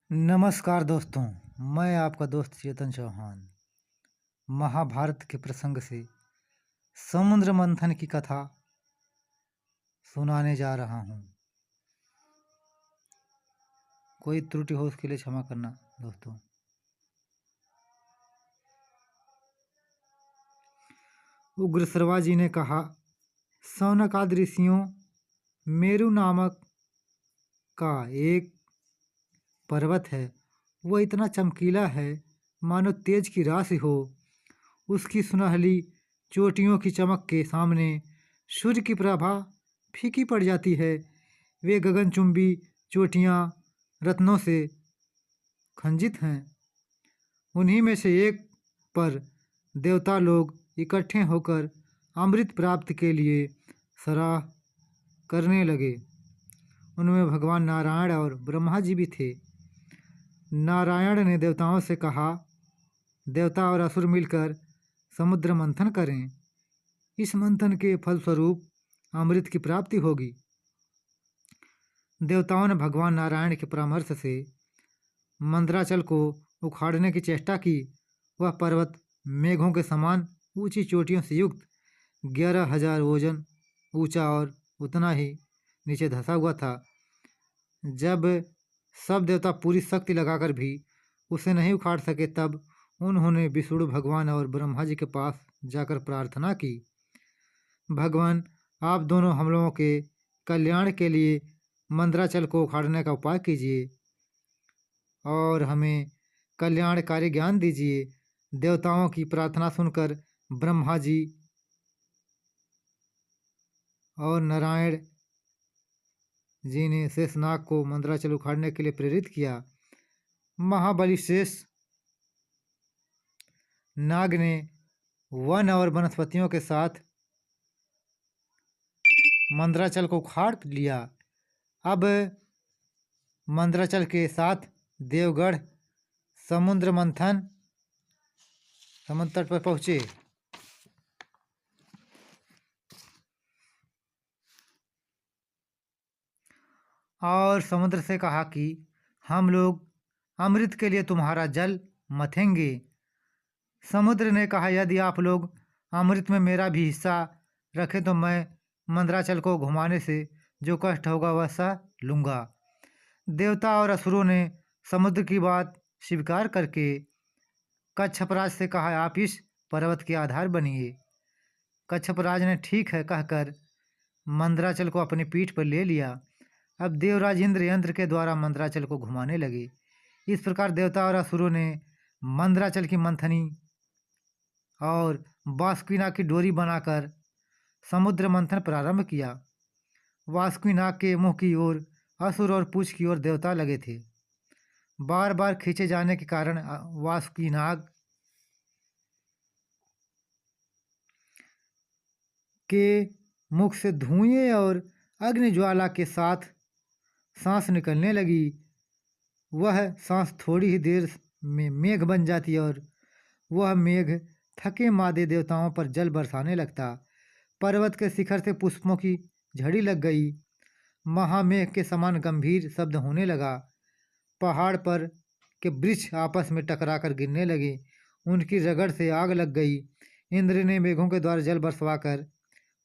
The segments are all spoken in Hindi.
नमस्कार दोस्तों। मैं आपका दोस्त चेतन चौहान महाभारत के प्रसंग से समुद्र मंथन की कथा सुनाने जा रहा हूँ। कोई त्रुटि हो उसके लिए क्षमा करना दोस्तों। उग्रश्रवा जी ने कहा, शौनकाद ऋषियों, मेरु नामक का एक पर्वत है। वह इतना चमकीला है मानो तेज की राशि हो। उसकी सुनहली चोटियों की चमक के सामने सूर्य की प्रभा फीकी पड़ जाती है। वे गगनचुंबी चोटियाँ रत्नों से खंजित हैं। उन्हीं में से एक पर देवता लोग इकट्ठे होकर अमृत प्राप्ति के लिए सराह करने लगे। उनमें भगवान नारायण और ब्रह्मा जी भी थे। नारायण ने देवताओं से कहा, देवता और असुर मिलकर समुद्र मंथन करें। इस मंथन के फलस्वरूप अमृत की प्राप्ति होगी। देवताओं ने भगवान नारायण के परामर्श से मंदराचल को उखाड़ने की चेष्टा की। वह पर्वत मेघों के समान ऊंची चोटियों से युक्त 11,000 ओजन ऊंचा और उतना ही नीचे धंसा हुआ था। जब सब देवता पूरी शक्ति लगाकर भी उसे नहीं उखाड़ सके, तब उन्होंने विष्णु भगवान और ब्रह्मा जी के पास जाकर प्रार्थना की, भगवान, आप दोनों हम लोगों के कल्याण के लिए मंदराचल को उखाड़ने का उपाय कीजिए और हमें कल्याणकारी ज्ञान दीजिए। देवताओं की प्रार्थना सुनकर ब्रह्मा जी और नारायण जी ने शेषनाग को मंदराचल उखाड़ने के लिए प्रेरित किया। महाबली शेष नाग ने वन और वनस्पतियों के साथ मंदराचल को उखाड़ लिया। अब मंदराचल के साथ देवगढ़ समुद्र तट पर पहुँचे। और समुद्र से कहा कि हम लोग अमृत के लिए तुम्हारा जल मथेंगे। समुद्र ने कहा, यदि आप लोग अमृत में मेरा भी हिस्सा रखें तो मैं मंदराचल को घुमाने से जो कष्ट होगा वह सह लूँगा। देवता और असुरों ने समुद्र की बात स्वीकार करके कच्छपराज से कहा, आप इस पर्वत के आधार बनिए। कच्छपराज ने ठीक है कहकर मंदराचल को अपनी पीठ पर ले लिया। अब देवराज इंद्र यंत्र के द्वारा मंदराचल को घुमाने लगे। इस प्रकार देवता और असुरों ने मंदराचल की मंथनी और वासुकीनाग की डोरी बनाकर समुद्र मंथन प्रारंभ किया। वासुकीनाग के मुंह की ओर असुर और पूंछ की ओर देवता लगे थे। बार बार खींचे जाने के कारण वासुकीनाग के मुख से धुएं और अग्नि ज्वाला के साथ सांस निकलने लगी। वह सांस थोड़ी ही देर में मेघ बन जाती और वह मेघ थके मादे देवताओं पर जल बरसाने लगता। पर्वत के शिखर से पुष्पों की झड़ी लग गई। महामेघ के समान गंभीर शब्द होने लगा। पहाड़ पर के वृक्ष आपस में टकराकर गिरने लगे। उनकी रगड़ से आग लग गई। इंद्र ने मेघों के द्वारा जल बरसवाकर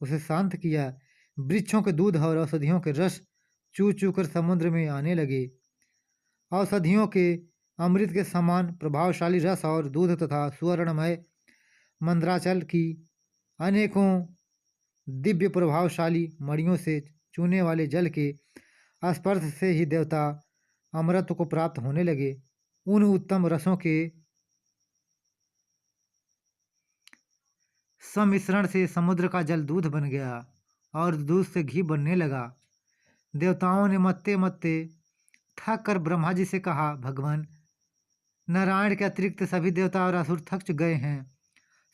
उसे शांत किया। वृक्षों के दूध और औषधियों के रस चू चू कर समुद्र में आने लगे। औषधियों के अमृत के समान प्रभावशाली रस और दूध तथा सुवर्णमय मंदराचल की अनेकों दिव्य प्रभावशाली मणियों से चूने वाले जल के स्पर्श से ही देवता अमृत को प्राप्त होने लगे। उन उत्तम रसों के सम्मिश्रण से समुद्र का जल दूध बन गया और दूध से घी बनने लगा। देवताओं ने मत्ते मत्ते थक कर ब्रह्मा जी से कहा, भगवान, नारायण के अतिरिक्त सभी देवता और असुर थक गए हैं।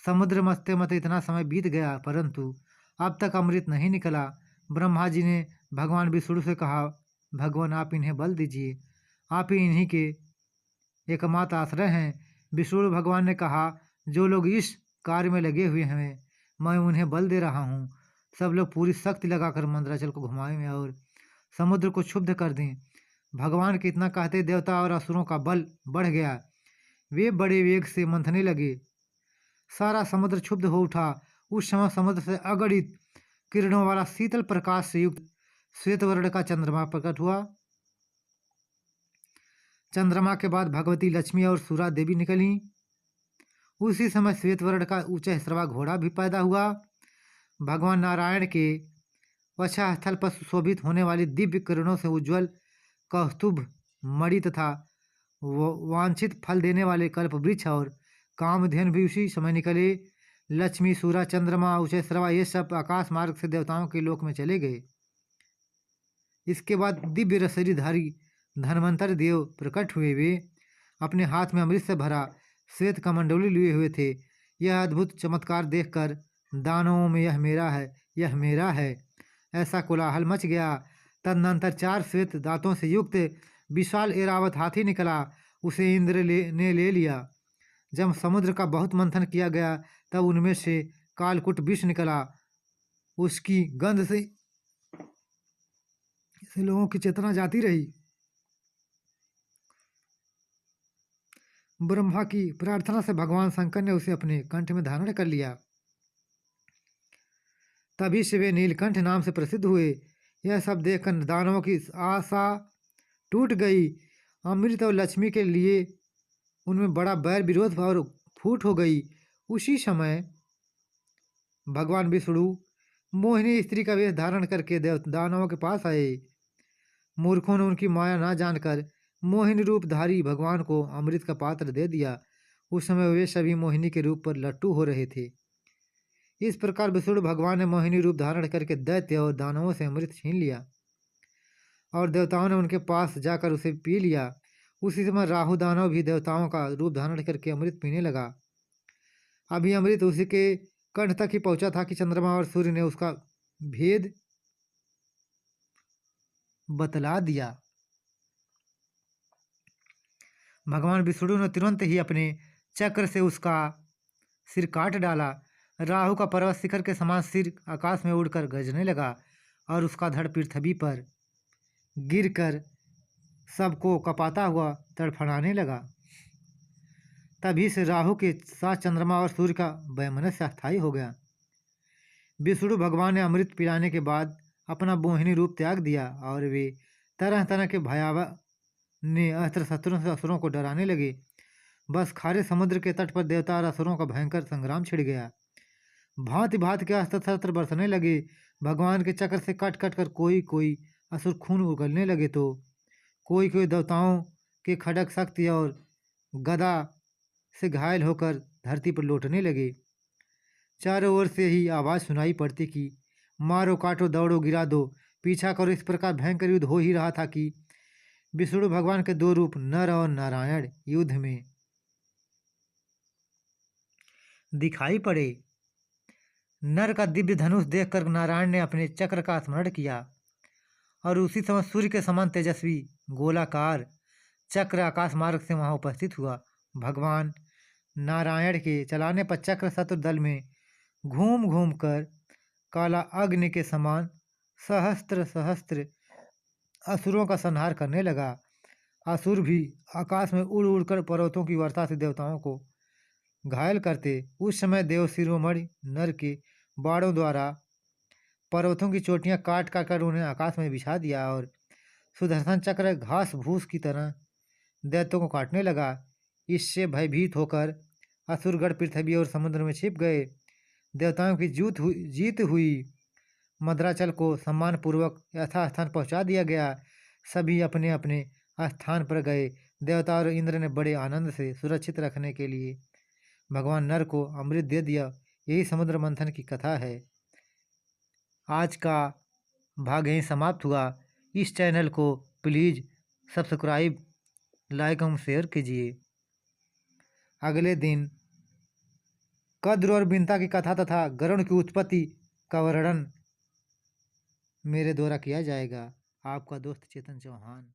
समुद्र मत्ते मत्ते इतना समय बीत गया परंतु अब तक अमृत नहीं निकला। ब्रह्मा जी ने भगवान विष्णु से कहा, भगवान, आप इन्हें बल दीजिए, आप ही इन्हीं के एकमात्र आश्रय हैं। विष्णु भगवान ने कहा, जो लोग इस कार्य में लगे हुए हैं मैं उन्हें बल दे रहा हूँ। सब लोग पूरी शक्ति लगाकर मंदराचल को घुमाएं और समुद्र को क्षुब्ध कर दें। भगवान के इतना कहते देवता और असुरों का बल बढ़ गया। वे बड़े वेग से मंथने लगे। सारा समुद्र क्षुब्ध हो उठा। उस समय समुद्र से अगणित किरणों वाला शीतल प्रकाश से युक्त श्वेत वर्ण का चंद्रमा प्रकट हुआ। चंद्रमा के बाद भगवती लक्ष्मी और सूरा देवी निकली। उसी समय श्वेत वर्ण का ऊंचा श्रवा घोड़ा भी पैदा हुआ। भगवान नारायण के वक्षः स्थल पर सुशोभित होने वाली दिव्य किरणों से उज्ज्वल कौस्तुभ मणि तथा वांछित फल देने वाले कल्प वृक्ष और कामधेनु भी उसी समय निकले। लक्ष्मी, सूरा, चंद्रमा, उच्चैश्रवा ये सब आकाश मार्ग से देवताओं के लोक में चले गए। इसके बाद दिव्य रसरीधारी धन्वंतर देव प्रकट हुए। वे अपने हाथ में अमृत से भरा श्वेत कमंडलू लिए हुए थे। यह अद्भुत चमत्कार देखकर दानवों में यह मेरा है, यह मेरा है, ऐसा कोलाहल मच गया। तदनंतर 4 श्वेत दांतों से युक्त विशाल ऐरावत हाथी निकला। उसे इंद्र ने ले लिया। जब समुद्र का बहुत मंथन किया गया तब उनमें से कालकुट विष निकला। उसकी गंध से लोगों की चेतना जाती रही। ब्रह्मा की प्रार्थना से भगवान शंकर ने उसे अपने कंठ में धारण कर लिया। तभी से वे नीलकंठ नाम से प्रसिद्ध हुए। यह सब देखकर दानवों की आशा टूट गई। अमृत और लक्ष्मी के लिए उनमें बड़ा बैर विरोध और फूट हो गई। उसी समय भगवान विष्णु मोहिनी स्त्री का वेश धारण करके दानवों के पास आए। मूर्खों ने उनकी माया ना जानकर मोहिनी रूपधारी भगवान को अमृत का पात्र दे दिया। उस समय वे सभी मोहिनी के रूप पर लट्टू हो रहे थे। इस प्रकार विष्णु भगवान ने मोहिनी रूप धारण करके दैत्य और दानवों से अमृत छीन लिया और देवताओं ने उनके पास जाकर उसे पी लिया। उसी समय राहु दानव भी देवताओं का रूप धारण करके अमृत पीने लगा। अभी अमृत उसी के कंठ तक ही पहुंचा था कि चंद्रमा और सूर्य ने उसका भेद बतला दिया। भगवान विष्णु ने तुरंत ही अपने चक्र से उसका सिर काट डाला। राहु का पर्वत शिखर के समान सिर आकाश में उड़कर गरजने लगा और उसका धड़ पृथ्वी पर गिरकर सबको कपाता हुआ तड़फड़ाने लगा। तभी से राहु के साथ चंद्रमा और सूर्य का वैमनस्य अस्थायी हो गया। विष्णु भगवान ने अमृत पिलाने के बाद अपना मोहिनी रूप त्याग दिया और वे तरह तरह के भयावह ने अस्त्र शस्त्रों से असुरों को डराने लगे। बस खारे समुद्र के तट पर देवता और असुरों का भयंकर संग्राम छिड़ गया। भांति भांति के अस्त्र शस्त्र बरसने लगे। भगवान के चक्र से कट कट कर कोई कोई असुर खून उगलने लगे तो कोई कोई देवताओं के खड़ग शक्ति और गदा से घायल होकर धरती पर लौटने लगे। चारों ओर से ही आवाज़ सुनाई पड़ती कि मारो, काटो, दौड़ो, गिरा दो, पीछा करो। इस प्रकार भयंकर युद्ध हो ही रहा था कि विष्णु भगवान के 2 रूप नर और नारायण युद्ध में दिखाई पड़े। नर का दिव्य धनुष देखकर नारायण ने अपने चक्र का स्मरण किया और उसी समय सूर्य के समान तेजस्वी गोलाकार चक्र आकाश मार्ग से वहां उपस्थित हुआ। भगवान नारायण के चलाने पर चक्र शत्रु दल में घूम घूम कर काला अग्नि के समान सहस्त्र सहस्त्र असुरों का संहार करने लगा। असुर भी आकाश में उड़ उड़कर पर्वतों की वर्षा से देवताओं को घायल करते। उस समय देव शिरोमणि नर के बाणों द्वारा पर्वतों की चोटियां काट काट कर उन्हें आकाश में बिछा दिया और सुदर्शन चक्र घास भूस की तरह दैत्यों को काटने लगा। इससे भयभीत होकर असुरगढ़ पृथ्वी और समुद्र में छिप गए। देवताओं की जीत हुई। मद्राचल को सम्मानपूर्वक यथास्थान पहुंचा दिया गया। सभी अपने अपने स्थान पर गए। देवता और इंद्र ने बड़े आनंद से सुरक्षित रखने के लिए भगवान नर को अमृत दे दिया। यही समुद्र मंथन की कथा है। आज का भाग यहीं समाप्त हुआ। इस चैनल को प्लीज़ सब्सक्राइब, लाइक एवं शेयर कीजिए। अगले दिन कद्र और बिनता की कथा तथा गरुड़ की उत्पत्ति का वर्णन मेरे द्वारा किया जाएगा। आपका दोस्त चेतन चौहान।